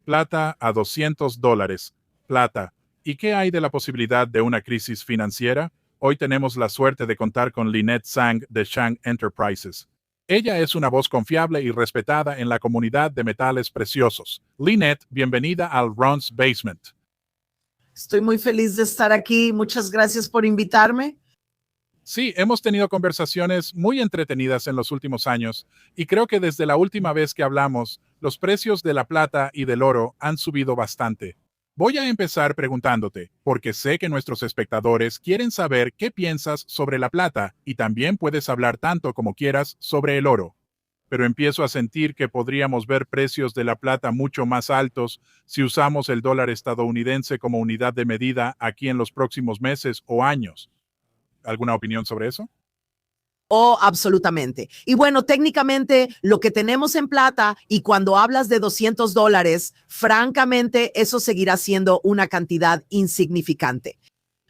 Plata a $200. Plata. ¿Y qué hay de la posibilidad de una crisis financiera? Hoy tenemos la suerte de contar con Lynette Zhang de Zhang Enterprises. Ella es una voz confiable y respetada en la comunidad de metales preciosos. Lynette, bienvenida al Ron's Basement. Estoy muy feliz de estar aquí. Muchas gracias por invitarme. Sí, hemos tenido conversaciones muy entretenidas en los últimos años y creo que desde la última vez que hablamos, los precios de la plata y del oro han subido bastante. Voy a empezar preguntándote, porque sé que nuestros espectadores quieren saber qué piensas sobre la plata y también puedes hablar tanto como quieras sobre el oro. Pero empiezo a sentir que podríamos ver precios de la plata mucho más altos si usamos el dólar estadounidense como unidad de medida aquí en los próximos meses o años. ¿Alguna opinión sobre eso? Oh, absolutamente. Y bueno, técnicamente lo que tenemos en plata y cuando hablas de $200, francamente, eso seguirá siendo una cantidad insignificante.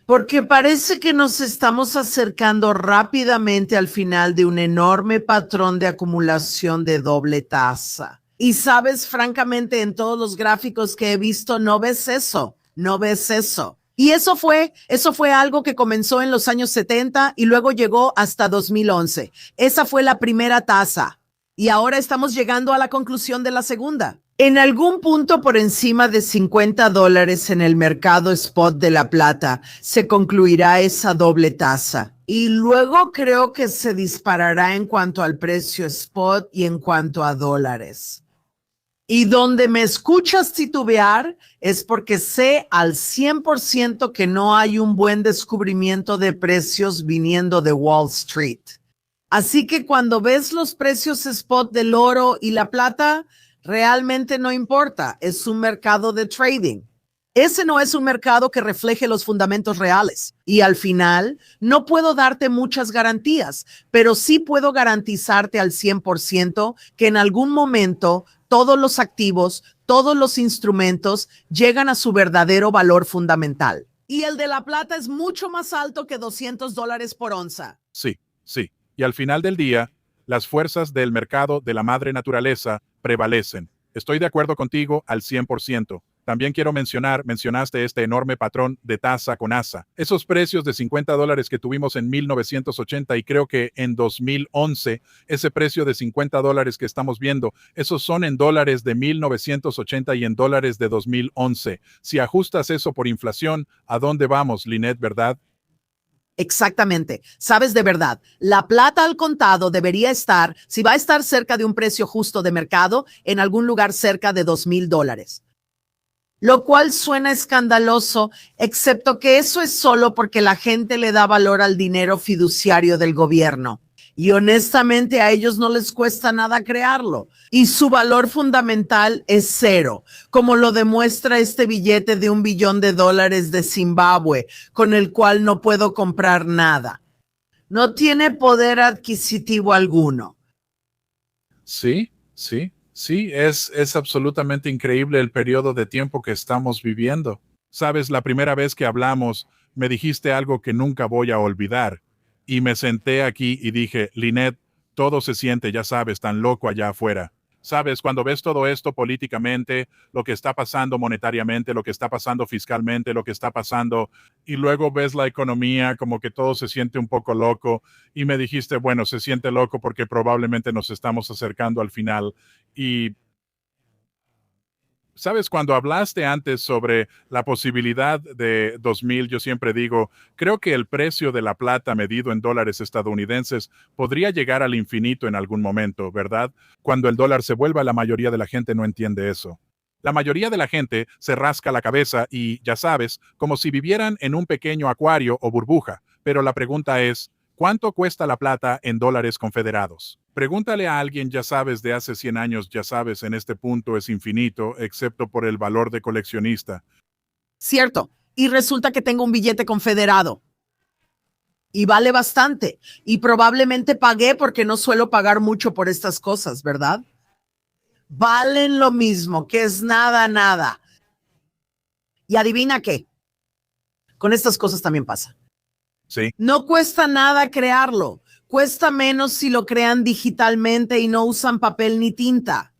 Porque parece que nos estamos acercando rápidamente al final de un enorme patrón de acumulación de doble tasa. Y sabes, francamente, en todos los gráficos que he visto, no ves eso, no ves eso. Y eso fue algo que comenzó en los años 70 y luego llegó hasta 2011. Esa fue la primera tasa. Y ahora estamos llegando a la conclusión de la segunda. En algún punto por encima de $50 en el mercado spot de la plata se concluirá esa doble tasa. Y luego creo que se disparará en cuanto al precio spot y en cuanto a dólares. Y donde me escuchas titubear es porque sé al 100% que no hay un buen descubrimiento de precios viniendo de Wall Street. Así que cuando ves los precios spot del oro y la plata, realmente no importa, es un mercado de trading. Ese no es un mercado que refleje los fundamentos reales. Y al final, no puedo darte muchas garantías, pero sí puedo garantizarte al 100% que en algún momento todos los activos, todos los instrumentos llegan a su verdadero valor fundamental. Y el de la plata es mucho más alto que $200 por onza. Sí, sí. Y al final del día, las fuerzas del mercado de la madre naturaleza prevalecen. Estoy de acuerdo contigo al 100%. También quiero mencionaste este enorme patrón de tasa con asa. Esos precios de $50 que tuvimos en 1980 y creo que en 2011, ese precio de $50 que estamos viendo, esos son en dólares de 1980 y en dólares de 2011. Si ajustas eso por inflación, ¿a dónde vamos, Lynette, verdad? Exactamente. Sabes, de verdad, la plata al contado debería estar, si va a estar cerca de un precio justo de mercado, en algún lugar cerca de $2,000. Lo cual suena escandaloso, excepto que eso es solo porque la gente le da valor al dinero fiduciario del gobierno. Y honestamente a ellos no les cuesta nada crearlo. Y su valor fundamental es cero, como lo demuestra este billete de $1 billón de Zimbabue, con el cual no puedo comprar nada. No tiene poder adquisitivo alguno. Sí, sí, sí, es absolutamente increíble el periodo de tiempo que estamos viviendo. Sabes, la primera vez que hablamos, me dijiste algo que nunca voy a olvidar. Y me senté aquí y dije, Lynette, todo se siente, ya sabes, tan loco allá afuera. Sabes, cuando ves todo esto políticamente, lo que está pasando monetariamente, lo que está pasando fiscalmente, lo que está pasando, y luego ves la economía, como que todo se siente un poco loco, y me dijiste, bueno, se siente loco porque probablemente nos estamos acercando al final. Y sabes, cuando hablaste antes sobre la posibilidad de 2000, yo siempre digo, creo que el precio de la plata medido en dólares estadounidenses podría llegar al infinito en algún momento, ¿verdad? Cuando el dólar se vuelva, la mayoría de la gente no entiende eso. La mayoría de la gente se rasca la cabeza y, ya sabes, como si vivieran en un pequeño acuario o burbuja. Pero la pregunta es, ¿cuánto cuesta la plata en dólares confederados? Pregúntale a alguien, ya sabes, de hace 100 años, ya sabes, en este punto es infinito, excepto por el valor de coleccionista. Cierto. Y resulta que tengo un billete confederado. Y vale bastante. Y probablemente pagué porque no suelo pagar mucho por estas cosas, ¿verdad? Valen lo mismo, que es nada, nada. Y adivina qué. Con estas cosas también pasa. Sí, No cuesta nada crearlo. Cuesta menos si lo crean digitalmente y no usan papel ni tinta.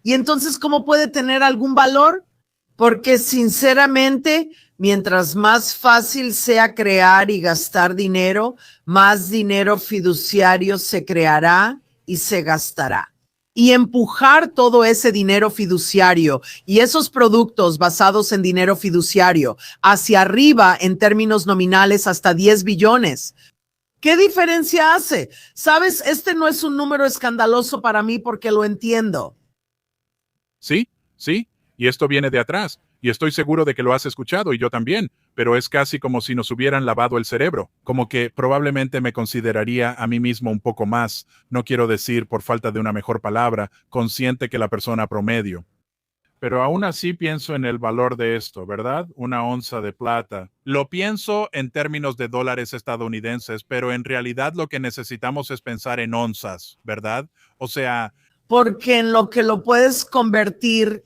¿Y entonces cómo puede tener algún valor? Porque sinceramente, mientras más fácil sea crear y gastar dinero, más dinero fiduciario se creará y se gastará. Y empujar todo ese dinero fiduciario y esos productos basados en dinero fiduciario hacia arriba en términos nominales hasta 10 billones. ¿Qué diferencia hace? Sabes, este no es un número escandaloso para mí porque lo entiendo. Sí, sí, y esto viene de atrás, y estoy seguro de que lo has escuchado y yo también, pero es casi como si nos hubieran lavado el cerebro, como que probablemente me consideraría a mí mismo un poco más, no quiero decir por falta de una mejor palabra, consciente que la persona promedio. Pero aún así pienso en el valor de esto, ¿verdad? Una onza de plata. Lo pienso en términos de dólares estadounidenses, pero en realidad lo que necesitamos es pensar en onzas, ¿verdad? O sea, Porque en lo que lo puedes convertir.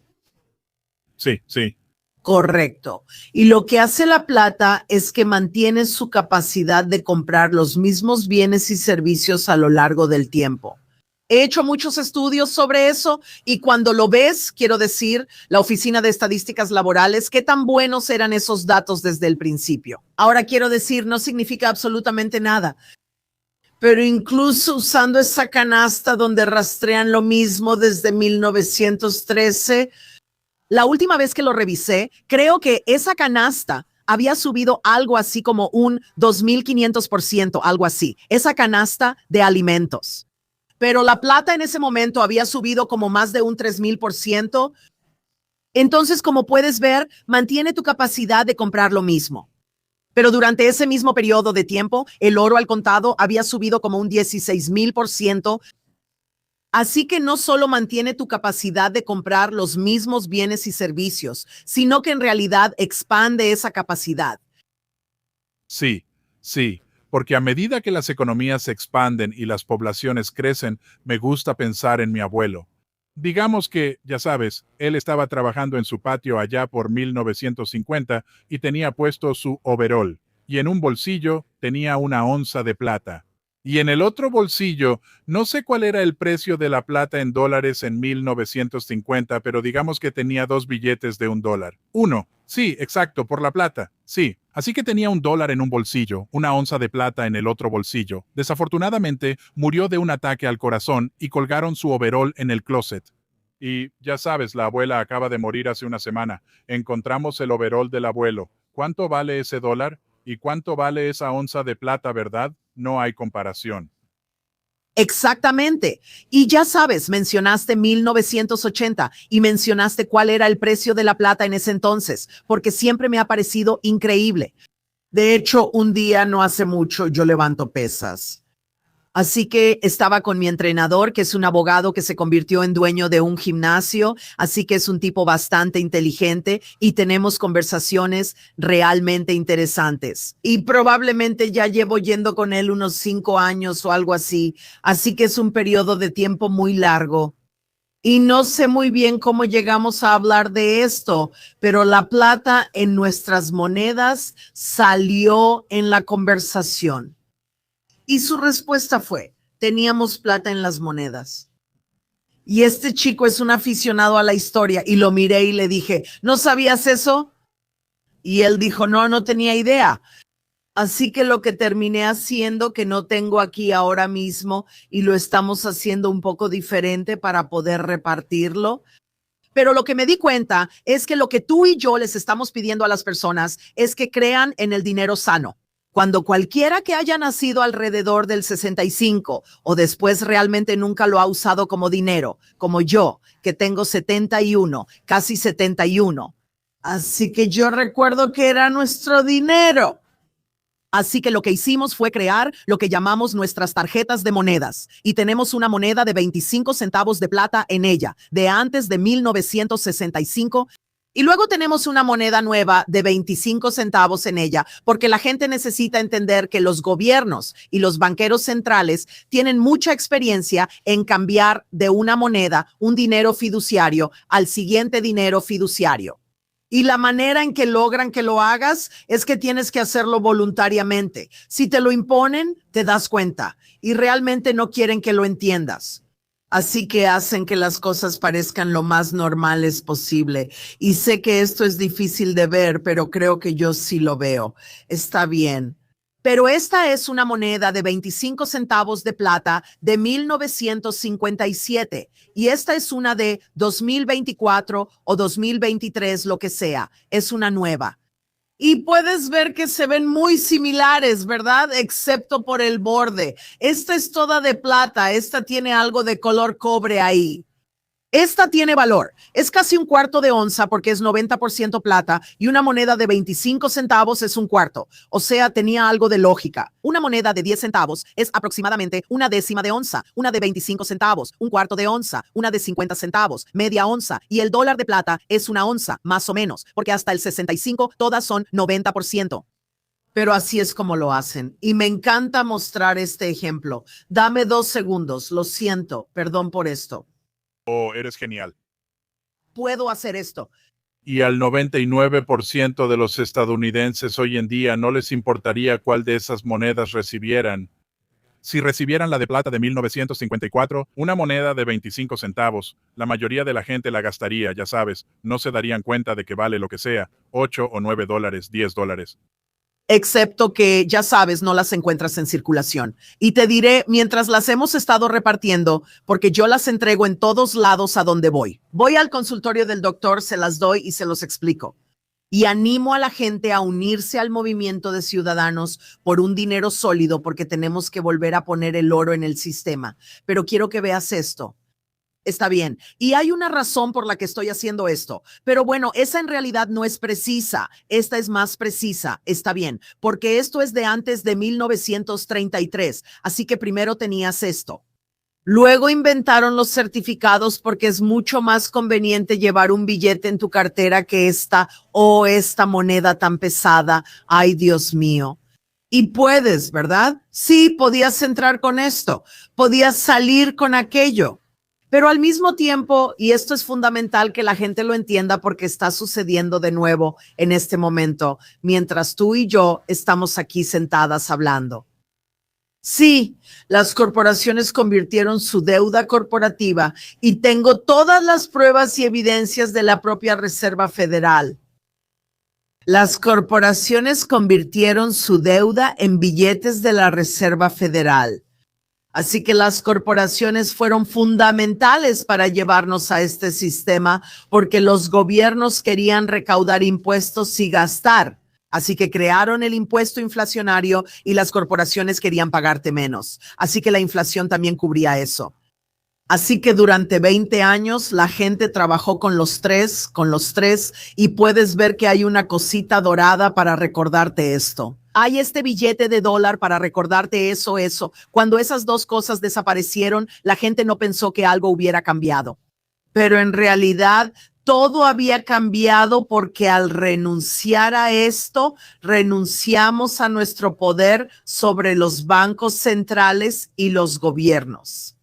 sí, sí. Correcto. Y lo que hace la plata es que mantiene su capacidad de comprar los mismos bienes y servicios a lo largo del tiempo. He hecho muchos estudios sobre eso y cuando lo ves, quiero decir, la Oficina de Estadísticas Laborales, qué tan buenos eran esos datos desde el principio. Ahora quiero decir, no significa absolutamente nada. Pero incluso usando esa canasta donde rastrean lo mismo desde 1913, la última vez que lo revisé, creo que esa canasta había subido algo así como un 2.500%, algo así. Esa canasta de alimentos. Pero la plata en ese momento había subido como más de un 3.000%. Entonces, como puedes ver, mantiene tu capacidad de comprar lo mismo. Pero durante ese mismo periodo de tiempo, el oro al contado había subido como un 16.000%. Así que no solo mantiene tu capacidad de comprar los mismos bienes y servicios, sino que en realidad expande esa capacidad. Sí, sí, porque a medida que las economías se expanden y las poblaciones crecen, me gusta pensar en mi abuelo. Digamos que, ya sabes, él estaba trabajando en su patio allá por 1950 y tenía puesto su overol, y en un bolsillo tenía una onza de plata. Y en el otro bolsillo, no sé cuál era el precio de la plata en dólares en 1950, pero digamos que tenía dos billetes de $1. Uno, sí, exacto, por la plata, sí. Así que tenía $1 en un bolsillo, una onza de plata en el otro bolsillo. Desafortunadamente, murió de un ataque al corazón y colgaron su overol en el closet. Y ya sabes, la abuela acaba de morir hace una semana. Encontramos el overol del abuelo. ¿Cuánto vale ese dólar? ¿Y cuánto vale esa onza de plata, verdad? No hay comparación. Exactamente. Y ya sabes, mencionaste 1980 y mencionaste cuál era el precio de la plata en ese entonces, porque siempre me ha parecido increíble. De hecho, un día no hace mucho yo levanto pesas. Así que estaba con mi entrenador, que es un abogado que se convirtió en dueño de un gimnasio, así que es un tipo bastante inteligente y tenemos conversaciones realmente interesantes. Y probablemente ya llevo yendo con él unos 5 años o algo así que es un periodo de tiempo muy largo. Y no sé muy bien cómo llegamos a hablar de esto, pero la plata en nuestras monedas salió en la conversación. Y su respuesta fue, teníamos plata en las monedas. Y este chico es un aficionado a la historia y lo miré y le dije, ¿no sabías eso? Y él dijo, no, no tenía idea. Así que lo que terminé haciendo, que no tengo aquí ahora mismo y lo estamos haciendo un poco diferente para poder repartirlo. Pero lo que me di cuenta es que lo que tú y yo les estamos pidiendo a las personas es que crean en el dinero sano. Cuando cualquiera que haya nacido alrededor del 65 o después realmente nunca lo ha usado como dinero, como yo, que tengo 71, casi 71. Así que yo recuerdo que era nuestro dinero. Así que lo que hicimos fue crear lo que llamamos nuestras tarjetas de monedas y tenemos una moneda de 25 centavos de plata en ella, de antes de 1965. Y luego tenemos una moneda nueva de 25 centavos en ella, porque la gente necesita entender que los gobiernos y los banqueros centrales tienen mucha experiencia en cambiar de una moneda, un dinero fiduciario, al siguiente dinero fiduciario. Y la manera en que logran que lo hagas es que tienes que hacerlo voluntariamente. Si te lo imponen, te das cuenta y realmente no quieren que lo entiendas. Así que hacen que las cosas parezcan lo más normales posible. Y sé que esto es difícil de ver, pero creo que yo sí lo veo. Está bien. Pero esta es una moneda de 25 centavos de plata de 1957 y esta es una de 2024 o 2023, lo que sea. Es una nueva. Y puedes ver que se ven muy similares, ¿verdad? Excepto por el borde. Esta es toda de plata, esta tiene algo de color cobre ahí. Esta tiene valor. Es casi un cuarto de onza porque es 90% plata y una moneda de 25 centavos es un cuarto. O sea, tenía algo de lógica. Una moneda de 10 centavos es aproximadamente una décima de onza, una de 25 centavos, un cuarto de onza, una de 50 centavos, media onza y el dólar de plata es una onza, más o menos, porque hasta el 65 todas son 90%. Pero así es como lo hacen. Y me encanta mostrar este ejemplo. Dame 2 segundos. Lo siento. Perdón por esto. Oh, eres genial. Puedo hacer esto. Y al 99% de los estadounidenses hoy en día no les importaría cuál de esas monedas recibieran. Si recibieran la de plata de 1954, una moneda de 25 centavos, la mayoría de la gente la gastaría, ya sabes, no se darían cuenta de que vale lo que sea, 8 o 9 dólares, 10 dólares. Excepto que, ya sabes, no las encuentras en circulación. Y te diré, mientras las hemos estado repartiendo, porque yo las entrego en todos lados a donde voy. Voy al consultorio del doctor, se las doy y se los explico. Y animo a la gente a unirse al movimiento de ciudadanos por un dinero sólido, porque tenemos que volver a poner el oro en el sistema. Pero quiero que veas esto. Está bien. Y hay una razón por la que estoy haciendo esto. Pero bueno, esa en realidad no es precisa. Esta es más precisa. Está bien. Porque esto es de antes de 1933. Así que primero tenías esto. Luego inventaron los certificados porque es mucho más conveniente llevar un billete en tu cartera que esta esta moneda tan pesada. Ay, Dios mío. Y puedes, ¿verdad? Sí, podías entrar con esto. Podías salir con aquello. Pero al mismo tiempo, y esto es fundamental que la gente lo entienda porque está sucediendo de nuevo en este momento, mientras tú y yo estamos aquí sentadas hablando. Sí, las corporaciones convirtieron su deuda corporativa y tengo todas las pruebas y evidencias de la propia Reserva Federal. Las corporaciones convirtieron su deuda en billetes de la Reserva Federal. Así que las corporaciones fueron fundamentales para llevarnos a este sistema porque los gobiernos querían recaudar impuestos y gastar. Así que crearon el impuesto inflacionario y las corporaciones querían pagarte menos. Así que la inflación también cubría eso. Así que durante 20 años la gente trabajó con los tres, y puedes ver que hay una cosita dorada para recordarte esto. Hay este billete de dólar para recordarte eso. Cuando esas dos cosas desaparecieron, la gente no pensó que algo hubiera cambiado. Pero en realidad todo había cambiado porque al renunciar a esto, renunciamos a nuestro poder sobre los bancos centrales y los gobiernos.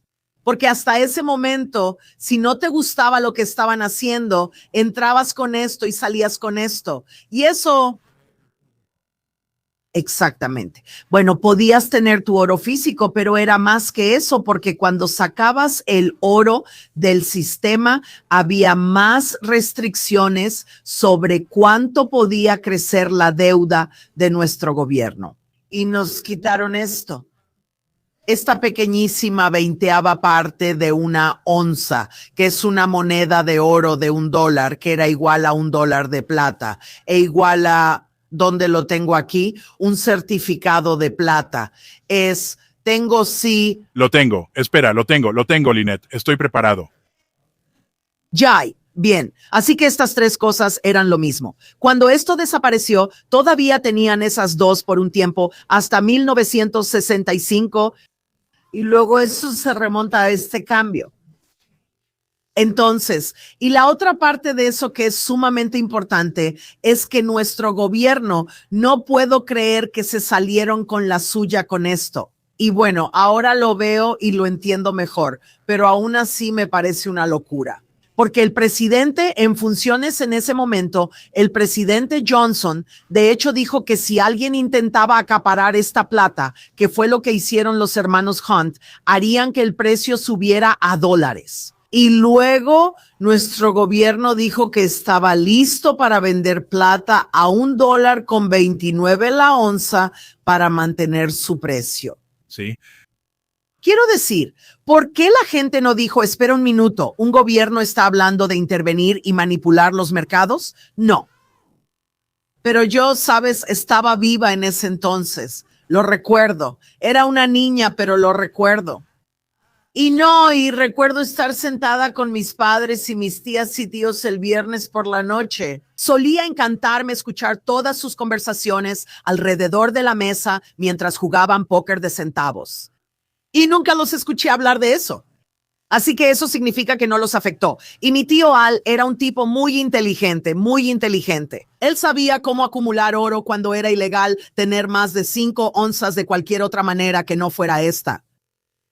Porque hasta ese momento, si no te gustaba lo que estaban haciendo, entrabas con esto y salías con esto. Y eso, exactamente. Bueno, podías tener tu oro físico, pero era más que eso, porque cuando sacabas el oro del sistema, había más restricciones sobre cuánto podía crecer la deuda de nuestro gobierno. Y nos quitaron esto. Esta pequeñísima 20ª parte de una onza, que es una moneda de oro de $1, que era igual a $1 de plata, e igual a, ¿dónde lo tengo aquí? Un certificado de plata. Tengo sí. Lo tengo, espera, lo tengo, Lynette, estoy preparado. Ya hay. Bien, así que estas tres cosas eran lo mismo. Cuando esto desapareció, todavía tenían esas dos por un tiempo, hasta 1965. Y luego eso se remonta a este cambio. Entonces, y la otra parte de eso que es sumamente importante es que nuestro gobierno, no puedo creer que se salieron con la suya con esto. Y bueno, ahora lo veo y lo entiendo mejor, pero aún así me parece una locura. Porque el presidente en funciones en ese momento, el presidente Johnson, de hecho dijo que si alguien intentaba acaparar esta plata, que fue lo que hicieron los hermanos Hunt, harían que el precio subiera a dólares. Y luego nuestro gobierno dijo que estaba listo para vender plata a $1.29 la onza para mantener su precio. Sí. Quiero decir, ¿por qué la gente no dijo, espera un minuto, un gobierno está hablando de intervenir y manipular los mercados? No. Pero yo, sabes, estaba viva en ese entonces. Lo recuerdo. Era una niña, pero lo recuerdo. Y recuerdo estar sentada con mis padres y mis tías y tíos el viernes por la noche. Solía encantarme escuchar todas sus conversaciones alrededor de la mesa mientras jugaban póker de centavos. Y nunca los escuché hablar de eso. Así que eso significa que no los afectó. Y mi tío Al era un tipo muy inteligente, muy inteligente. Él sabía cómo acumular oro cuando era ilegal tener más de 5 onzas de cualquier otra manera que no fuera esta.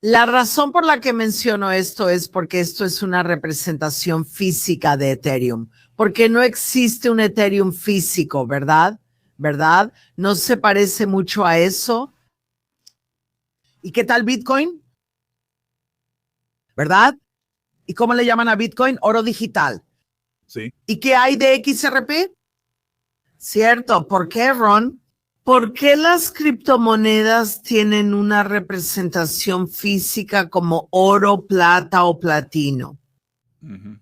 La razón por la que menciono esto es porque esto es una representación física de Ethereum. Porque no existe un Ethereum físico, ¿verdad? ¿Verdad? ¿No se parece mucho a eso? ¿Y qué tal Bitcoin? ¿Verdad? ¿Y cómo le llaman a Bitcoin? Oro digital. Sí. ¿Y qué hay de XRP? Cierto. ¿Por qué, Ron? ¿Por qué las criptomonedas tienen una representación física como oro, plata o platino? Uh-huh.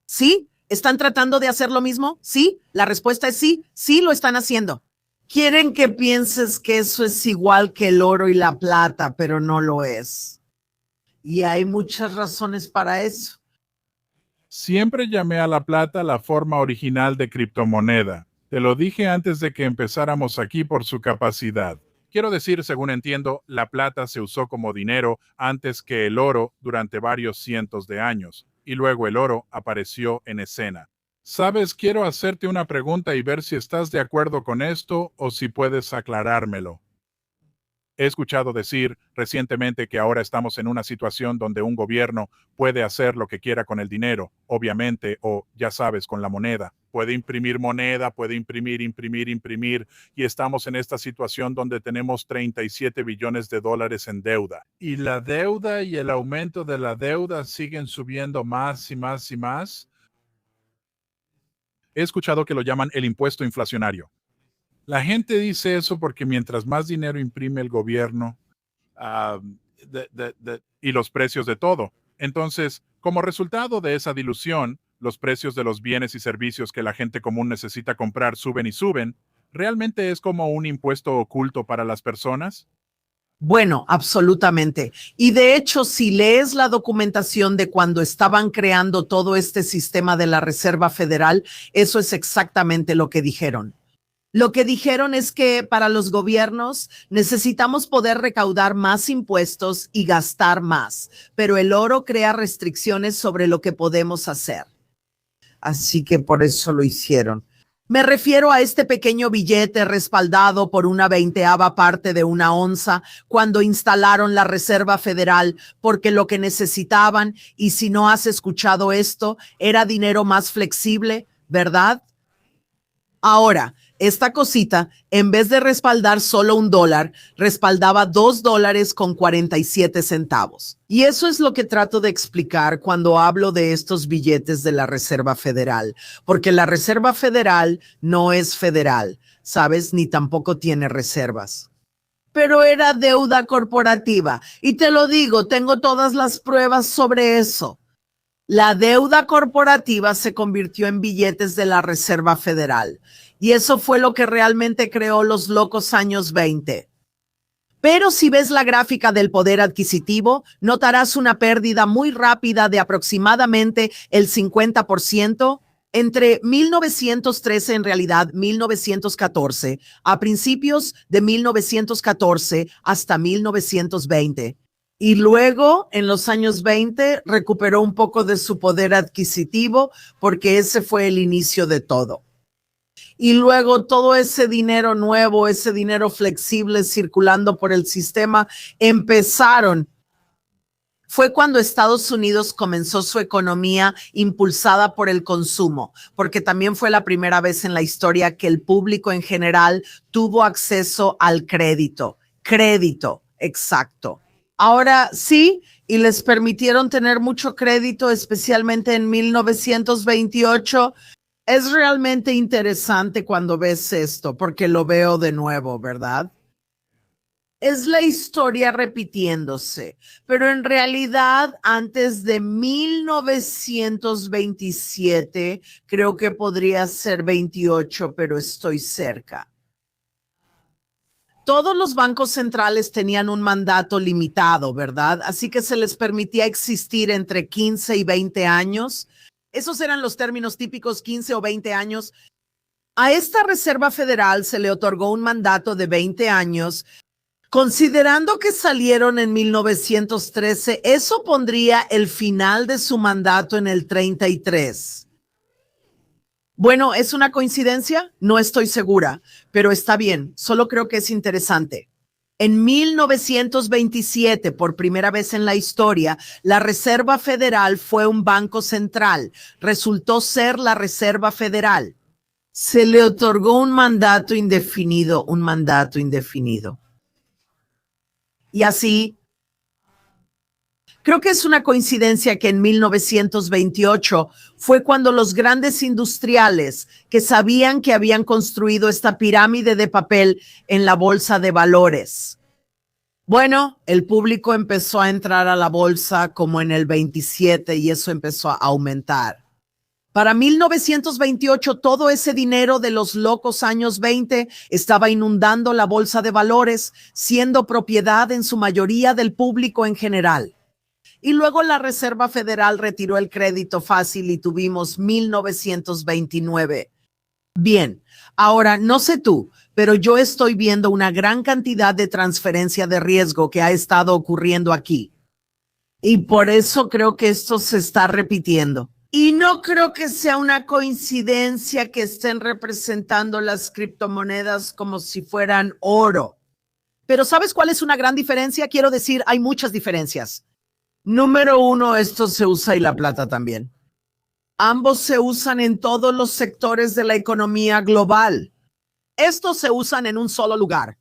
¿Sí? ¿Están tratando de hacer lo mismo? ¿Sí? La respuesta es sí. Sí lo están haciendo. Quieren que pienses que eso es igual que el oro y la plata, pero no lo es. Y hay muchas razones para eso. Siempre llamé a la plata la forma original de criptomoneda. Te lo dije antes de que empezáramos aquí por su capacidad. Quiero decir, según entiendo, la plata se usó como dinero antes que el oro durante varios cientos de años, y luego el oro apareció en escena. Sabes, quiero hacerte una pregunta y ver si estás de acuerdo con esto o si puedes aclarármelo. He escuchado decir recientemente que ahora estamos en una situación donde un gobierno puede hacer lo que quiera con el dinero, obviamente, o ya sabes, con la moneda. Puede imprimir moneda, puede imprimir, y estamos en esta situación donde tenemos 37 billones de dólares en deuda. Y la deuda y el aumento de la deuda siguen subiendo más y más y más. He escuchado que lo llaman el impuesto inflacionario. La gente dice eso porque mientras más dinero imprime el gobierno, uh, y los precios de todo. Entonces, como resultado de esa dilución, los precios de los bienes y servicios que la gente común necesita comprar suben y suben. ¿Realmente es como un impuesto oculto para las personas? Bueno, absolutamente. Y de hecho, si lees la documentación de cuando estaban creando todo este sistema de la Reserva Federal, eso es exactamente lo que dijeron. Lo que dijeron es que para los gobiernos necesitamos poder recaudar más impuestos y gastar más, pero el oro crea restricciones sobre lo que podemos hacer. Así que por eso lo hicieron. Me refiero a este pequeño billete respaldado por una 20ª parte de una onza cuando instalaron la Reserva Federal, porque lo que necesitaban, y si no has escuchado esto, era dinero más flexible, ¿verdad? Ahora, esta cosita, en vez de respaldar solo $1, respaldaba $2.47. Y eso es lo que trato de explicar cuando hablo de estos billetes de la Reserva Federal, porque la Reserva Federal no es federal, ¿sabes? Ni tampoco tiene reservas. Pero era deuda corporativa. Y te lo digo, tengo todas las pruebas sobre eso. La deuda corporativa se convirtió en billetes de la Reserva Federal. Y eso fue lo que realmente creó los locos años 20. Pero si ves la gráfica del poder adquisitivo, notarás una pérdida muy rápida de aproximadamente el 50% entre 1913, en realidad 1914, a principios de 1914 hasta 1920. Y luego, en los años 20, recuperó un poco de su poder adquisitivo porque ese fue el inicio de todo. Y luego todo ese dinero nuevo, ese dinero flexible circulando por el sistema, empezaron Fue cuando Estados Unidos comenzó su economía impulsada por el consumo, porque también fue la primera vez en la historia que el público en general tuvo acceso al crédito. Crédito, exacto. Ahora sí, y les permitieron tener mucho crédito, especialmente en 1928. Es realmente interesante cuando ves esto, porque lo veo de nuevo, ¿verdad? Es la historia repitiéndose, pero en realidad antes de 1927, creo que podría ser 28, pero estoy cerca. Todos los bancos centrales tenían un mandato limitado, ¿verdad? Así que se les permitía existir entre 15 y 20 años. Esos eran los términos típicos, 15 o 20 años. A esta Reserva Federal se le otorgó un mandato de 20 años. Considerando que salieron en 1913, eso pondría el final de su mandato en el 33. Bueno, ¿es una coincidencia? No estoy segura, pero está bien, solo creo que es interesante. En 1927, por primera vez en la historia, la Reserva Federal fue un banco central. Resultó ser la Reserva Federal. Se le otorgó un mandato indefinido, Y así, creo que es una coincidencia que en 1928 fue cuando los grandes industriales que sabían que habían construido esta pirámide de papel en la bolsa de valores. Bueno, el público empezó a entrar a la bolsa como en el 27 y eso empezó a aumentar. Para 1928, todo ese dinero de los locos años 20 estaba inundando la bolsa de valores, siendo propiedad en su mayoría del público en general. Y luego la Reserva Federal retiró el crédito fácil y tuvimos 1929. Bien, ahora no sé tú, pero yo estoy viendo una gran cantidad de transferencia de riesgo que ha estado ocurriendo aquí. Y por eso creo que esto se está repitiendo. Y no creo que sea una coincidencia que estén representando las criptomonedas como si fueran oro. Pero ¿sabes cuál es una gran diferencia? Quiero decir, hay muchas diferencias. Número uno, esto se usa y la plata también. Ambos se usan en todos los sectores de la economía global. Estos se usan en un solo lugar.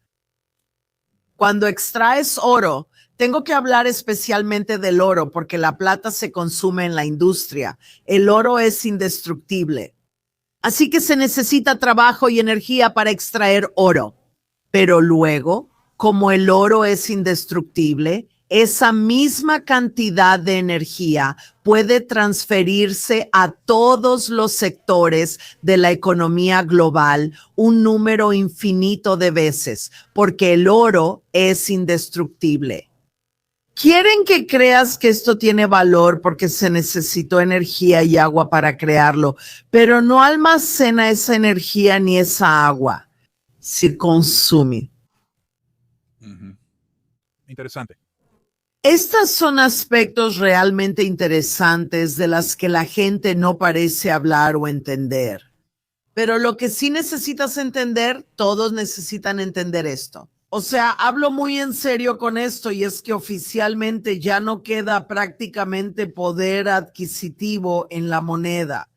Cuando extraes oro, tengo que hablar especialmente del oro porque la plata se consume en la industria. El oro es indestructible. Así que se necesita trabajo y energía para extraer oro. Pero luego, como el oro es indestructible, esa misma cantidad de energía puede transferirse a todos los sectores de la economía global un número infinito de veces, porque el oro es indestructible. Quieren que creas que esto tiene valor porque se necesitó energía y agua para crearlo, pero no almacena esa energía ni esa agua. Se consume. Interesante. Estos son aspectos realmente interesantes de las que la gente no parece hablar o entender. Pero lo que sí necesitas entender, todos necesitan entender esto. O sea, hablo muy en serio con esto y es que oficialmente ya no queda prácticamente poder adquisitivo en la moneda.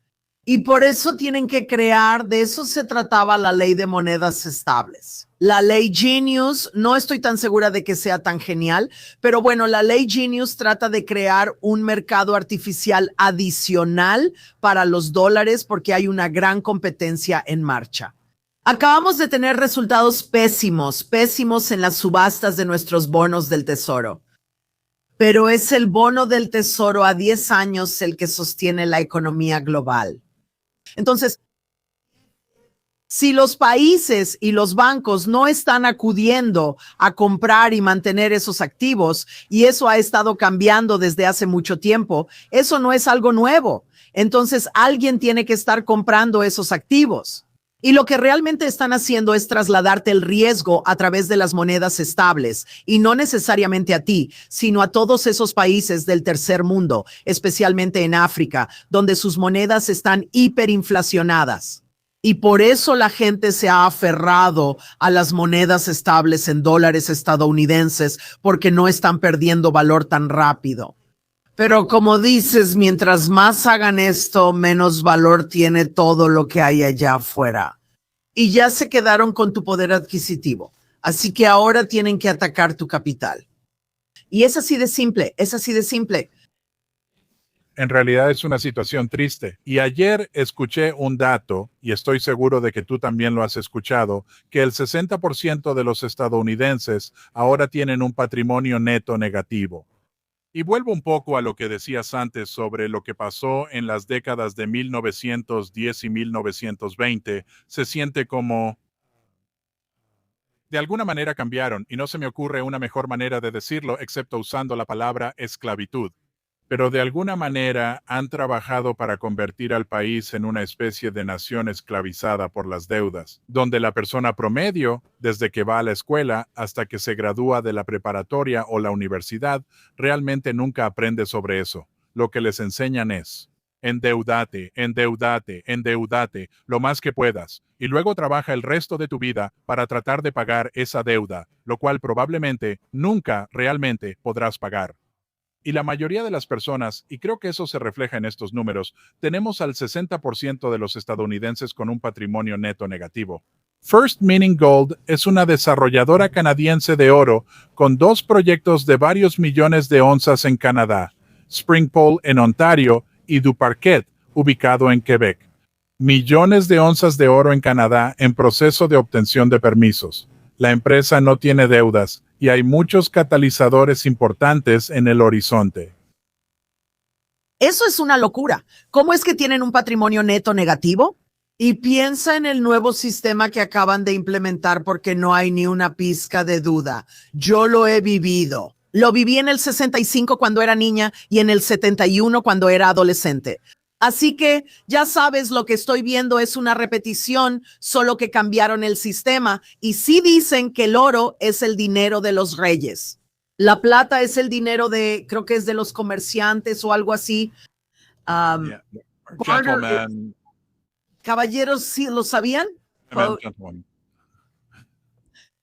Y por eso tienen que crear, de eso se trataba la ley de monedas estables. La ley Genius, no estoy tan segura de que sea tan genial, pero bueno, la ley Genius trata de crear un mercado artificial adicional para los dólares porque hay una gran competencia en marcha. Acabamos de tener resultados pésimos en las subastas de nuestros bonos del tesoro. Pero es el bono del tesoro a 10 años el que sostiene la economía global. Entonces, si los países y los bancos no están acudiendo a comprar y mantener esos activos, y eso ha estado cambiando desde hace mucho tiempo, eso no es algo nuevo. Entonces, alguien tiene que estar comprando esos activos. Y lo que realmente están haciendo es trasladarte el riesgo a través de las monedas estables, y no necesariamente a ti, sino a todos esos países del tercer mundo, especialmente en África, donde sus monedas están hiperinflacionadas. Y por eso la gente se ha aferrado a las monedas estables en dólares estadounidenses, porque no están perdiendo valor tan rápido. Pero como dices, mientras más hagan esto, menos valor tiene todo lo que hay allá afuera. Y ya se quedaron con tu poder adquisitivo. Así que ahora tienen que atacar tu capital. Y es así de simple, es así de simple. En realidad es una situación triste. Y ayer escuché un dato, y estoy seguro de que tú también lo has escuchado, que el 60% de los estadounidenses ahora tienen un patrimonio neto negativo. Y vuelvo un poco a lo que decías antes sobre lo que pasó en las décadas de 1910 y 1920. Se siente como de alguna manera cambiaron, y no se me ocurre una mejor manera de decirlo excepto usando la palabra esclavitud. Pero de alguna manera han trabajado para convertir al país en una especie de nación esclavizada por las deudas, donde la persona promedio, desde que va a la escuela hasta que se gradúa de la preparatoria o la universidad, realmente nunca aprende sobre eso. Lo que les enseñan es: endeudate, endeudate, endeudate lo más que puedas, y luego trabaja el resto de tu vida para tratar de pagar esa deuda, lo cual probablemente nunca realmente podrás pagar. Y la mayoría de las personas, y creo que eso se refleja en estos números, tenemos al 60% de los estadounidenses con un patrimonio neto negativo. First Mining Gold es una desarrolladora canadiense de oro con 2 proyectos de varios millones de onzas en Canadá, Spring Pole en Ontario y Du Parquet, ubicado en Quebec. Millones de onzas de oro en Canadá en proceso de obtención de permisos. La empresa no tiene deudas y hay muchos catalizadores importantes en el horizonte. Eso es una locura. ¿Cómo es que tienen un patrimonio neto negativo? Y piensa en el nuevo sistema que acaban de implementar porque no hay ni una pizca de duda. Yo lo he vivido. Lo viví en el 65 cuando era niña y en el 71 cuando era adolescente. Así que ya sabes, lo que estoy viendo es una repetición, solo que cambiaron el sistema. Y sí dicen que el oro es el dinero de los reyes. La plata es el dinero de, creo que es de los comerciantes o algo así. Yeah. Gentlemen, Caballeros, ¿sí lo sabían? gentlemen.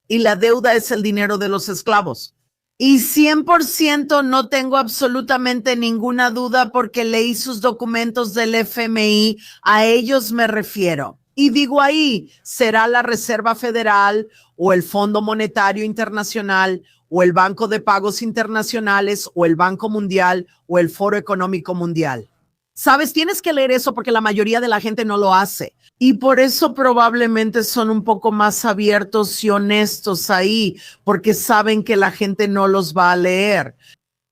Y la deuda es el dinero de los esclavos. Y 100% no tengo absolutamente ninguna duda porque leí sus documentos del FMI, a ellos me refiero. Y digo ahí, será la Reserva Federal o el Fondo Monetario Internacional o el Banco de Pagos Internacionales o el Banco Mundial o el Foro Económico Mundial. Sabes, tienes que leer eso porque la mayoría de la gente no lo hace. Y por eso probablemente son un poco más abiertos y honestos ahí, porque saben que la gente no los va a leer.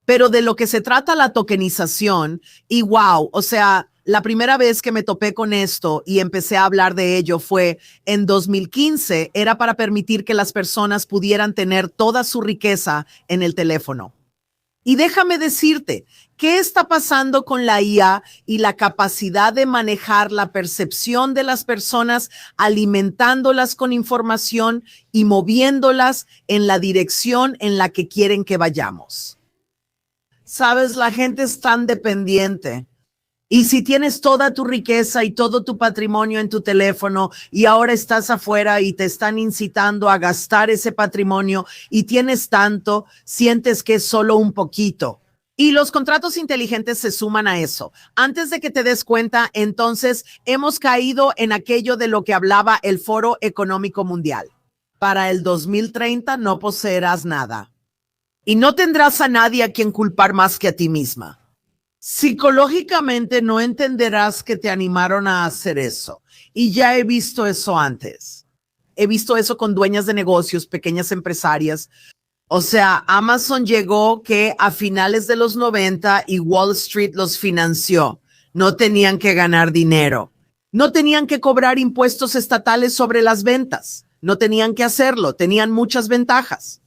Pero de lo que se trata la tokenización, y wow, o sea, la primera vez que me topé con esto y empecé a hablar de ello fue en 2015, era para permitir que las personas pudieran tener toda su riqueza en el teléfono. Y déjame decirte, ¿qué está pasando con la IA y la capacidad de manejar la percepción de las personas, alimentándolas con información y moviéndolas en la dirección en la que quieren que vayamos? Sabes, la gente es tan dependiente. Y si tienes toda tu riqueza y todo tu patrimonio en tu teléfono y ahora estás afuera y te están incitando a gastar ese patrimonio y tienes tanto, sientes que es solo un poquito. Y los contratos inteligentes se suman a eso. Antes de que te des cuenta, entonces hemos caído en aquello de lo que hablaba el Foro Económico Mundial. Para el 2030 no poseerás nada. Y no tendrás a nadie a quien culpar más que a ti misma. Psicológicamente no entenderás que te animaron a hacer eso. Y ya he visto eso antes. He visto eso con dueñas de negocios, pequeñas empresarias. O sea, Amazon llegó que a finales de los 90 y Wall Street los financió. No tenían que ganar dinero. No tenían que cobrar impuestos estatales sobre las ventas. No tenían que hacerlo. Tenían muchas ventajas.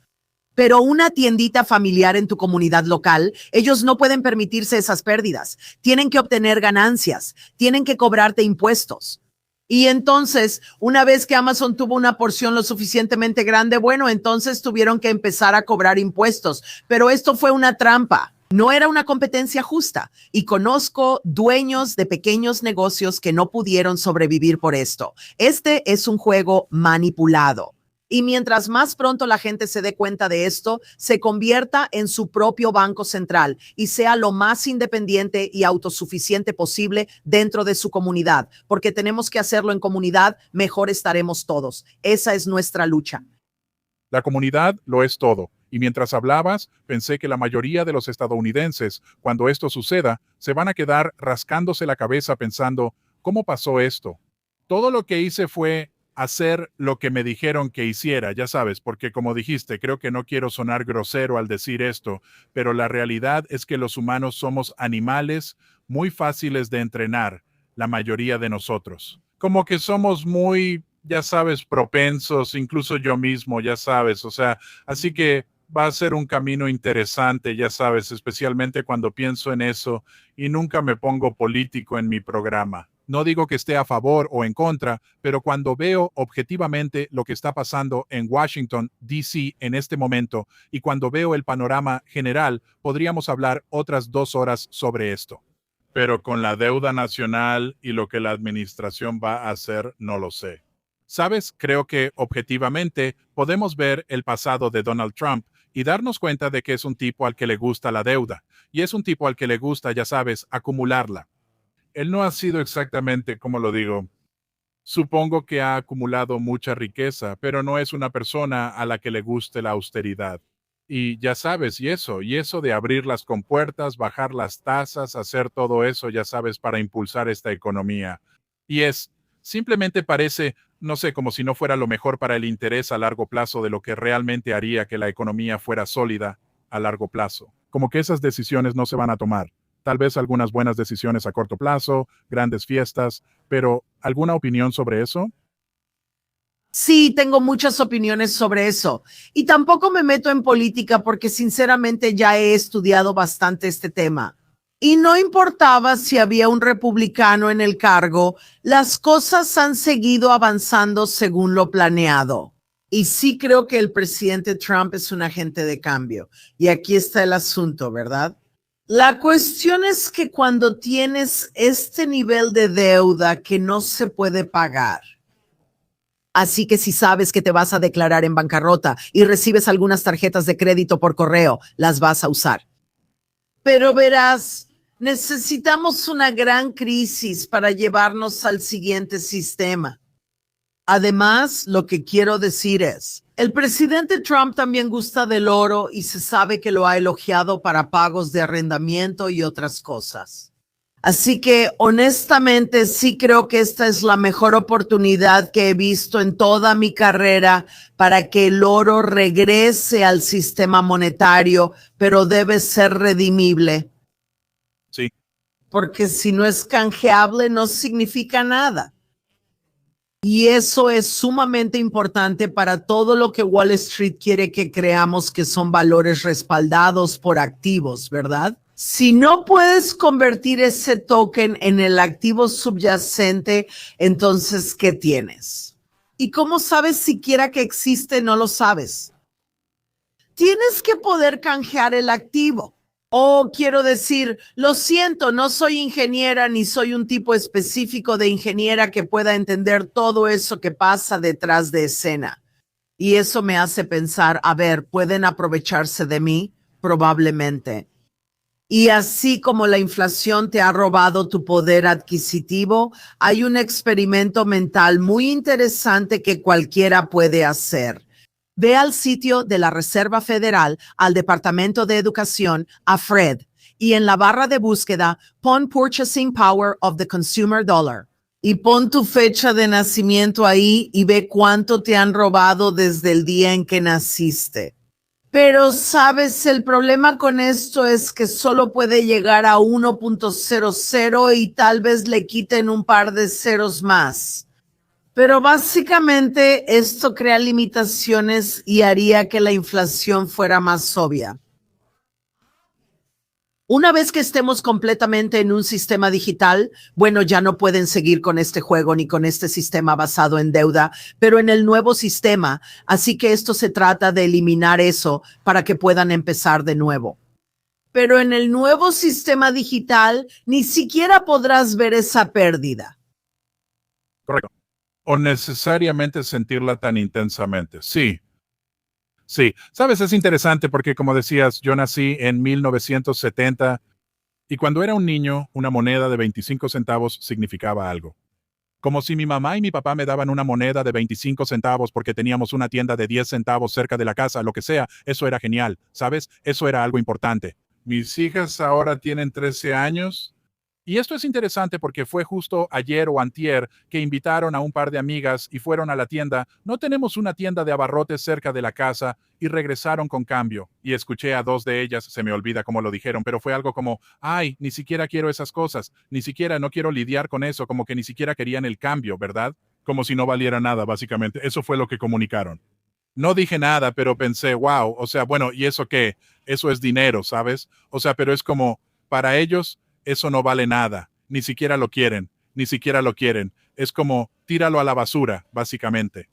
Pero una tiendita familiar en tu comunidad local, ellos no pueden permitirse esas pérdidas. Tienen que obtener ganancias, tienen que cobrarte impuestos. Y entonces, una vez que Amazon tuvo una porción lo suficientemente grande, bueno, entonces tuvieron que empezar a cobrar impuestos. Pero esto fue una trampa. No era una competencia justa. Y conozco dueños de pequeños negocios que no pudieron sobrevivir por esto. Este es un juego manipulado. Y mientras más pronto la gente se dé cuenta de esto, se convierta en su propio banco central y sea lo más independiente y autosuficiente posible dentro de su comunidad, porque tenemos que hacerlo en comunidad, mejor estaremos todos. Esa es nuestra lucha. La comunidad lo es todo. Y mientras hablabas, pensé que la mayoría de los estadounidenses, cuando esto suceda, se van a quedar rascándose la cabeza pensando, ¿cómo pasó esto? Todo lo que hice fue hacer lo que me dijeron que hiciera, ya sabes, porque como dijiste, creo que no quiero sonar grosero al decir esto, pero la realidad es que los humanos somos animales muy fáciles de entrenar, la mayoría de nosotros. Como que somos muy, ya sabes, propensos, incluso yo mismo, ya sabes, o sea, así que va a ser un camino interesante, ya sabes, especialmente cuando pienso en eso y nunca me pongo político en mi programa. No digo que esté a favor o en contra, pero cuando veo objetivamente lo que está pasando en Washington, D.C. en este momento y cuando veo el panorama general, podríamos hablar otras 2 horas sobre esto. Pero con la deuda nacional y lo que la administración va a hacer, no lo sé. ¿Sabes? Creo que objetivamente podemos ver el pasado de Donald Trump y darnos cuenta de que es un tipo al que le gusta la deuda y es un tipo al que le gusta, ya sabes, acumularla. Él no ha sido exactamente, como lo digo, supongo que ha acumulado mucha riqueza, pero no es una persona a la que le guste la austeridad. Y ya sabes, y eso de abrir las compuertas, bajar las tasas, hacer todo eso, ya sabes, para impulsar esta economía. Y simplemente parece, no sé, como si no fuera lo mejor para el interés a largo plazo de lo que realmente haría que la economía fuera sólida a largo plazo. Como que esas decisiones no se van a tomar. Tal vez algunas buenas decisiones a corto plazo, grandes fiestas, pero ¿alguna opinión sobre eso? Sí, tengo muchas opiniones sobre eso. Y tampoco me meto en política porque sinceramente ya he estudiado bastante este tema. Y no importaba si había un republicano en el cargo, las cosas han seguido avanzando según lo planeado. Y sí creo que el presidente Trump es un agente de cambio. Y aquí está el asunto, ¿verdad? La cuestión es que cuando tienes este nivel de deuda que no se puede pagar, así que si sabes que te vas a declarar en bancarrota y recibes algunas tarjetas de crédito por correo, las vas a usar. Pero verás, necesitamos una gran crisis para llevarnos al siguiente sistema. Además, lo que quiero decir es, el presidente Trump también gusta del oro y se sabe que lo ha elogiado para pagos de arrendamiento y otras cosas. Así que honestamente sí creo que esta es la mejor oportunidad que he visto en toda mi carrera para que el oro regrese al sistema monetario, pero debe ser redimible, Sí. porque si no es canjeable no significa nada. Y eso es sumamente importante para todo lo que Wall Street quiere que creamos que son valores respaldados por activos, ¿verdad? Si no puedes convertir ese token en el activo subyacente, entonces, ¿qué tienes? ¿Y cómo sabes siquiera que existe? No lo sabes. Tienes que poder canjear el activo. O quiero decir, lo siento, no soy ingeniera ni soy un tipo específico de ingeniera que pueda entender todo eso que pasa detrás de escena. Y eso me hace pensar, a ver, ¿pueden aprovecharse de mí? Probablemente. Y así como la inflación te ha robado tu poder adquisitivo, hay un experimento mental muy interesante que cualquiera puede hacer. Ve al sitio de la Reserva Federal, al Departamento de Educación, a Fred, y en la barra de búsqueda pon Purchasing Power of the Consumer Dollar. Y pon tu fecha de nacimiento ahí y ve cuánto te han robado desde el día en que naciste. Pero, sabes, el problema con esto es que solo puede llegar a 1.00 y tal vez le quiten un par de ceros más. Pero básicamente esto crea limitaciones y haría que la inflación fuera más obvia. Una vez que estemos completamente en un sistema digital, bueno, ya no pueden seguir con este juego ni con este sistema basado en deuda, pero en el nuevo sistema, así que esto se trata de eliminar eso para que puedan empezar de nuevo. Pero en el nuevo sistema digital ni siquiera podrás ver esa pérdida. Correcto. o necesariamente sentirla tan intensamente. Sí, sí. Sabes, es interesante porque como decías, yo nací en 1970 y cuando era un niño, una moneda de 25 centavos significaba algo. Como si mi mamá y mi papá me daban una moneda de 25 centavos porque teníamos una tienda de 10 centavos cerca de la casa, lo que sea, eso era genial, ¿sabes? Eso era algo importante. Mis hijas ahora tienen 13 años. Y esto es interesante porque fue justo ayer o antier que invitaron a un par de amigas y fueron a la tienda. No tenemos una tienda de abarrotes cerca de la casa y regresaron con cambio. Y escuché a dos de ellas, se me olvida cómo lo dijeron, pero fue algo como, ay, ni siquiera quiero esas cosas, ni siquiera no quiero lidiar con eso, como que ni siquiera querían el cambio, ¿verdad? Como si no valiera nada, básicamente. Eso fue lo que comunicaron. No dije nada, pero pensé, wow, o sea, bueno, ¿y eso qué? Eso es dinero, ¿sabes? O sea, pero es como, para ellos, eso no vale nada, ni siquiera lo quieren, ni siquiera lo quieren. Es como, tíralo a la basura, básicamente.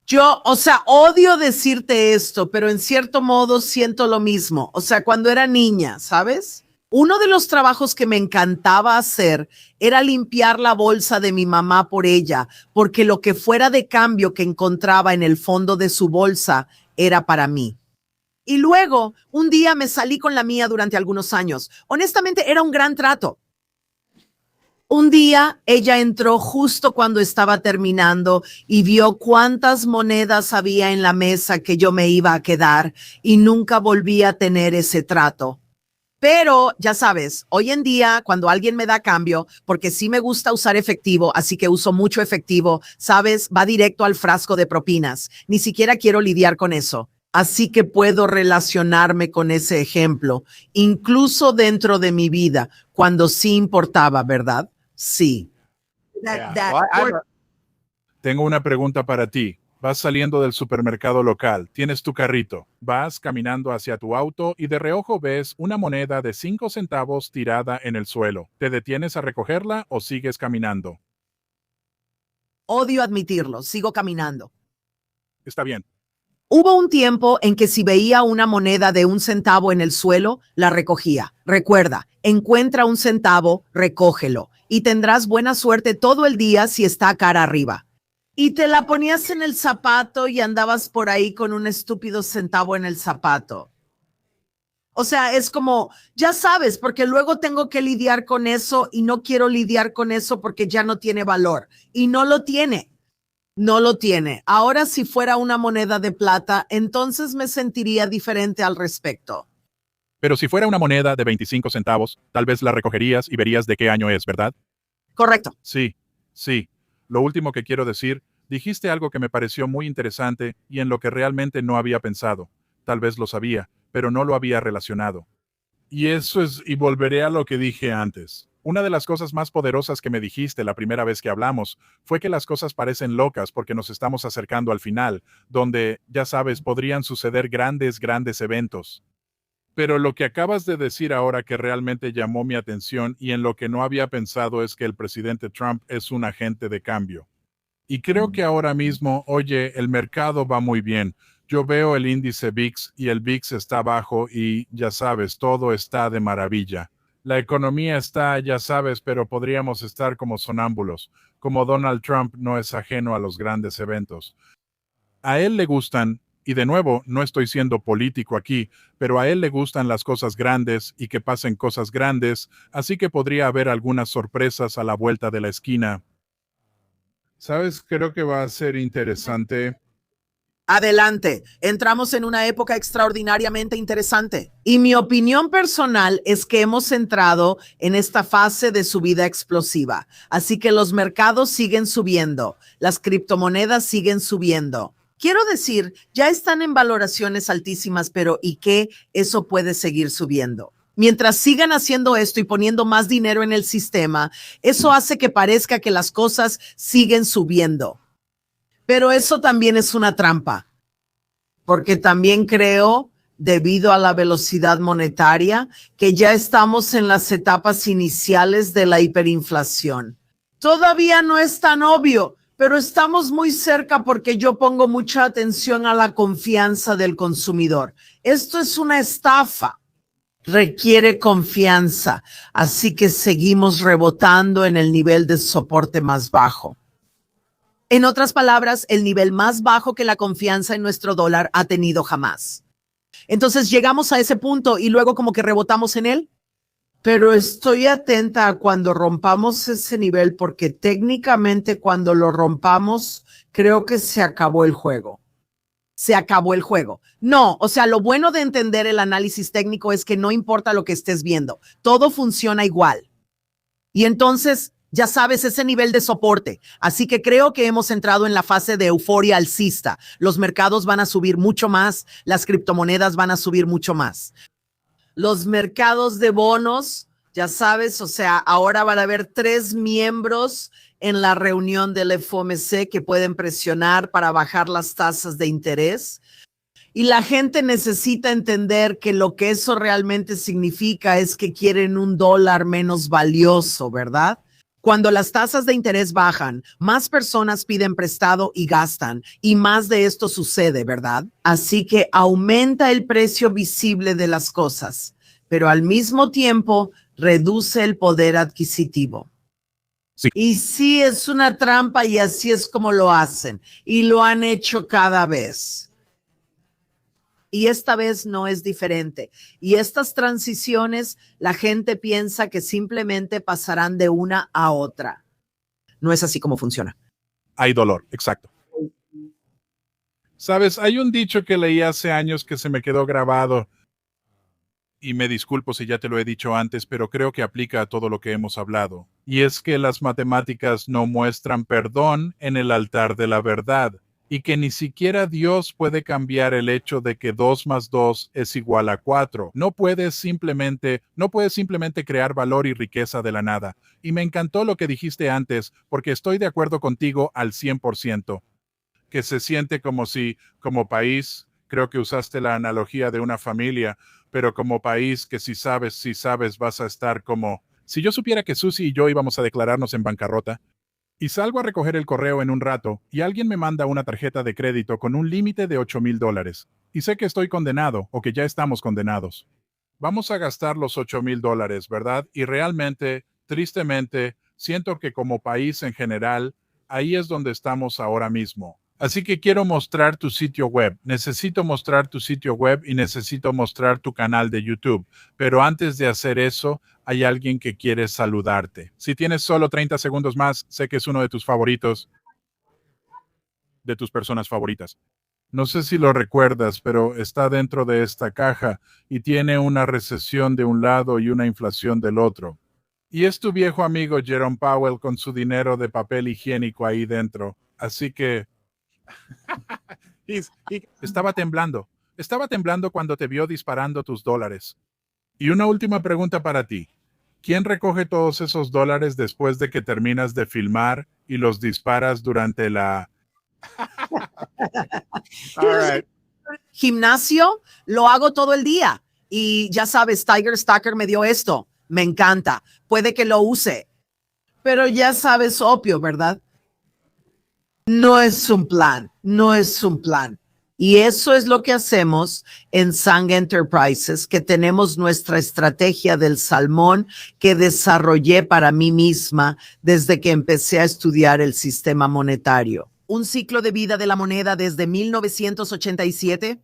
Yo, o sea, odio decirte esto, pero en cierto modo siento lo mismo. O sea, cuando era niña, ¿sabes? Uno de los trabajos que me encantaba hacer era limpiar la bolsa de mi mamá por ella, porque lo que fuera de cambio que encontraba en el fondo de su bolsa era para mí. Y luego, un día me salí con la mía durante algunos años. Honestamente, era un gran trato. Un día ella entró justo cuando estaba terminando y vio cuántas monedas había en la mesa que yo me iba a quedar y nunca volví a tener ese trato. Pero ya sabes, hoy en día cuando alguien me da cambio, porque sí me gusta usar efectivo, así que uso mucho efectivo, sabes, va directo al frasco de propinas. Ni siquiera quiero lidiar con eso. Así que puedo relacionarme con ese ejemplo, incluso dentro de mi vida, cuando sí importaba, ¿verdad? Sí. Yeah. Tengo una pregunta para ti. Vas saliendo del supermercado local, tienes tu carrito, vas caminando hacia tu auto y de reojo ves una moneda de 5 centavos tirada en el suelo. ¿Te detienes a recogerla o sigues caminando? Odio admitirlo, sigo caminando. Está bien. Hubo un tiempo en que si veía una moneda de 1 centavo en el suelo, la recogía. Recuerda, encuentra 1 centavo, recógelo y tendrás buena suerte todo el día si está cara arriba. Y te la ponías en el zapato y andabas por ahí con un estúpido centavo en el zapato. O sea, es como, ya sabes, porque luego tengo que lidiar con eso y no quiero lidiar con eso porque ya no tiene valor. Y no lo tiene. No lo tiene. Ahora, si fuera una moneda de plata, entonces me sentiría diferente al respecto. Pero si fuera una moneda de 25 centavos, tal vez la recogerías y verías de qué año es, ¿verdad? Correcto. Sí, sí. Lo último que quiero decir, dijiste algo que me pareció muy interesante y en lo que realmente no había pensado. Tal vez lo sabía, pero no lo había relacionado. Y eso es, y volveré a lo que dije antes. Una de las cosas más poderosas que me dijiste la primera vez que hablamos fue que las cosas parecen locas porque nos estamos acercando al final, donde, ya sabes, podrían suceder grandes, grandes eventos. Pero lo que acabas de decir ahora que realmente llamó mi atención y en lo que no había pensado es que el presidente Trump es un agente de cambio. Y creo que ahora mismo, oye, el mercado va muy bien. Yo veo el índice VIX y el VIX está bajo y ya sabes, todo está de maravilla. La economía está, ya sabes, pero podríamos estar como sonámbulos. Como Donald Trump no es ajeno a los grandes eventos. A él le gustan, y de nuevo, no estoy siendo político aquí, pero a él le gustan las cosas grandes y que pasen cosas grandes, así que podría haber algunas sorpresas a la vuelta de la esquina. ¿Sabes? Creo que va a ser interesante. Adelante, entramos en una época extraordinariamente interesante. Y mi opinión personal es que hemos entrado en esta fase de subida explosiva. Así que los mercados siguen subiendo, las criptomonedas siguen subiendo. Quiero decir, ya están en valoraciones altísimas, pero ¿y qué? Eso puede seguir subiendo. Mientras sigan haciendo esto y poniendo más dinero en el sistema, eso hace que parezca que las cosas siguen subiendo. Pero eso también es una trampa, porque también creo, debido a la velocidad monetaria, que ya estamos en las etapas iniciales de la hiperinflación. Todavía no es tan obvio, pero estamos muy cerca porque yo pongo mucha atención a la confianza del consumidor. Esto es una estafa. Requiere confianza, así que seguimos rebotando en el nivel de soporte más bajo. En otras palabras, el nivel más bajo que la confianza en nuestro dólar ha tenido jamás. Entonces llegamos a ese punto y luego como que rebotamos en él. Pero estoy atenta a cuando rompamos ese nivel porque técnicamente cuando lo rompamos, creo que se acabó el juego. Se acabó el juego. No, o sea, lo bueno de entender el análisis técnico es que no importa lo que estés viendo, todo funciona igual. Y entonces, ya sabes, ese nivel de soporte. Así que creo que hemos entrado en la fase de euforia alcista. Los mercados van a subir mucho más, las criptomonedas van a subir mucho más. Los mercados de bonos, ya sabes, o sea, ahora van a haber 3 miembros en la reunión del FOMC que pueden presionar para bajar las tasas de interés. Y la gente necesita entender que lo que eso realmente significa es que quieren un dólar menos valioso, ¿verdad? Cuando las tasas de interés bajan, más personas piden prestado y gastan, y más de esto sucede, ¿verdad? Así que aumenta el precio visible de las cosas, pero al mismo tiempo reduce el poder adquisitivo. Sí. Y sí es una trampa y así es como lo hacen, y lo han hecho cada vez. Y esta vez no es diferente. Y estas transiciones, la gente piensa que simplemente pasarán de una a otra. No es así como funciona. Hay dolor, exacto. Sabes, hay un dicho que leí hace años que se me quedó grabado, y me disculpo si ya te lo he dicho antes, pero creo que aplica a todo lo que hemos hablado. Y es que las matemáticas no muestran perdón en el altar de la verdad, y que ni siquiera Dios puede cambiar el hecho de que 2 más 2 es igual a 4. No puedes simplemente crear valor y riqueza de la nada. Y me encantó lo que dijiste antes, porque estoy de acuerdo contigo al 100%. Que se siente como si, como país, creo que usaste la analogía de una familia, pero como país que si sabes, vas a estar como, si yo supiera que Susi y yo íbamos a declararnos en bancarrota, y salgo a recoger el correo en un rato, y alguien me manda una tarjeta de crédito con un límite de $8,000, y sé que estoy condenado, o que ya estamos condenados. Vamos a gastar los $8,000, ¿verdad? Y realmente, tristemente, siento que como país en general, ahí es donde estamos ahora mismo. Así que quiero mostrar tu sitio web. Necesito mostrar tu sitio web y necesito mostrar tu canal de YouTube. Pero antes de hacer eso, hay alguien que quiere saludarte. Si tienes solo 30 segundos más, sé que es uno de tus favoritos, de tus personas favoritas. No sé si lo recuerdas, pero está dentro de esta caja y tiene una recesión de un lado y una inflación del otro. Y es tu viejo amigo Jerome Powell con su dinero de papel higiénico ahí dentro. Así que estaba temblando. Estaba temblando cuando te vio disparando tus dólares. Y una última pregunta para ti. ¿Quién recoge todos esos dólares después de que terminas de filmar y los disparas durante la... All right. Gimnasio, lo hago todo el día. Y ya sabes, Tiger Stacker me dio esto. Me encanta. Puede que lo use. Pero ya sabes, obvio, ¿verdad? No es un plan, no es un plan. Y eso es lo que hacemos en Sang Enterprises, que tenemos nuestra estrategia del salmón que desarrollé para mí misma desde que empecé a estudiar el sistema monetario. Un ciclo de vida de la moneda desde 1987.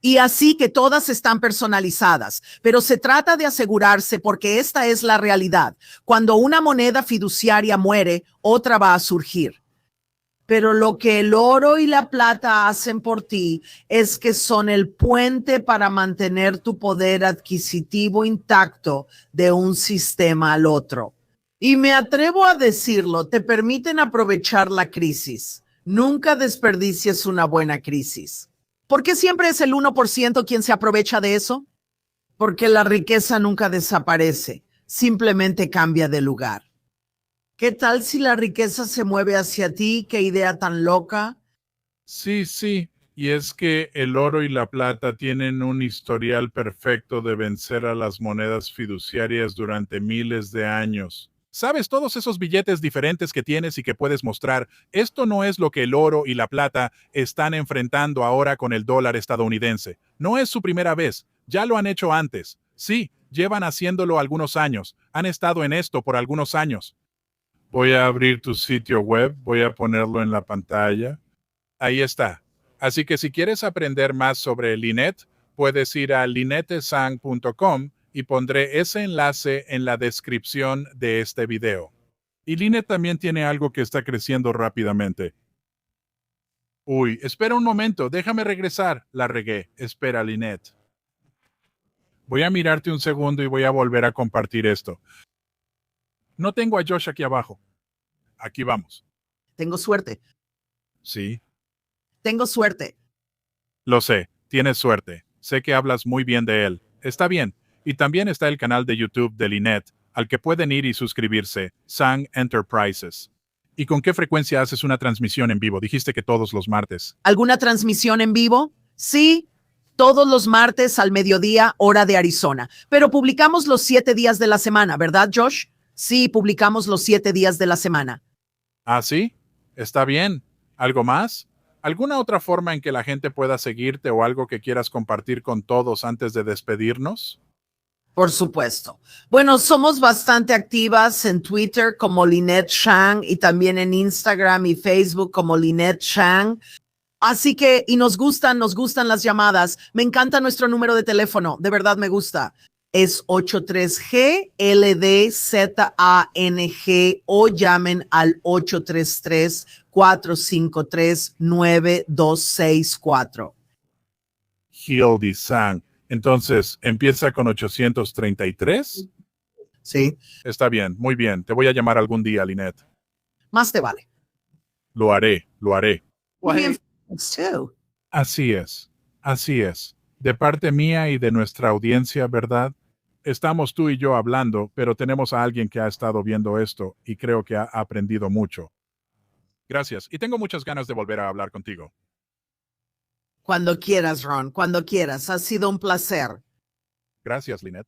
Y así que todas están personalizadas, pero se trata de asegurarse porque esta es la realidad. Cuando una moneda fiduciaria muere, otra va a surgir. Pero lo que el oro y la plata hacen por ti es que son el puente para mantener tu poder adquisitivo intacto de un sistema al otro. Y me atrevo a decirlo, te permiten aprovechar la crisis. Nunca desperdicies una buena crisis. ¿Por qué siempre es el 1% quien se aprovecha de eso? Porque la riqueza nunca desaparece, simplemente cambia de lugar. ¿Qué tal si la riqueza se mueve hacia ti? ¿Qué idea tan loca? Sí. Y es que el oro y la plata tienen un historial perfecto de vencer a las monedas fiduciarias durante miles de años. Sabes, todos esos billetes diferentes que tienes y que puedes mostrar, esto no es lo que el oro y la plata están enfrentando ahora con el dólar estadounidense. No es su primera vez, ya lo han hecho antes. Sí, llevan haciéndolo algunos años, han estado en esto por algunos años. Voy a abrir tu sitio web, voy a ponerlo en la pantalla. Ahí está. Así que si quieres aprender más sobre Lynette, puedes ir a lynettesang.com y pondré ese enlace en la descripción de este video. Y Lynette también tiene algo que está creciendo rápidamente. Uy, espera un momento, déjame regresar. La regué. Espera, Lynette. Voy a mirarte un segundo y voy a volver a compartir esto. No tengo a Josh aquí abajo. Aquí vamos. Tengo suerte. Sí, Tengo suerte. lo sé. Tienes suerte. Sé que hablas muy bien de él. Está bien. Y también está el canal de YouTube de Lynette, al que pueden ir y suscribirse, Sang Enterprises. ¿Y con qué frecuencia haces una transmisión en vivo? Dijiste que todos los martes. ¿Alguna transmisión en vivo? Sí, todos los martes al mediodía, hora de Arizona. Pero publicamos los 7 días de la semana, ¿verdad, Josh? Sí, publicamos los 7 días de la semana. ¿Ah, sí? Está bien. ¿Algo más? ¿Alguna otra forma en que la gente pueda seguirte o algo que quieras compartir con todos antes de despedirnos? Por supuesto. Bueno, somos bastante activas en Twitter como Lynette Chang y también en Instagram y Facebook como Lynette Chang. Así que, y nos gustan las llamadas. Me encanta nuestro número de teléfono. De verdad me gusta. Es 83G-LDZANG o llamen al 833-453-9264. Hildy Sang. Entonces, ¿empieza con 833? Sí, Está bien, muy bien. Te voy a llamar algún día, Lynette. más te vale. Lo haré, lo haré. Muy bien, too. Así es, así es. De parte mía y de nuestra audiencia, ¿verdad? Estamos tú y yo hablando, pero tenemos a alguien que ha estado viendo esto y creo que ha aprendido mucho. Gracias, y tengo muchas ganas de volver a hablar contigo. Cuando quieras, Ron, cuando quieras. Ha sido un placer. Gracias, Lynette.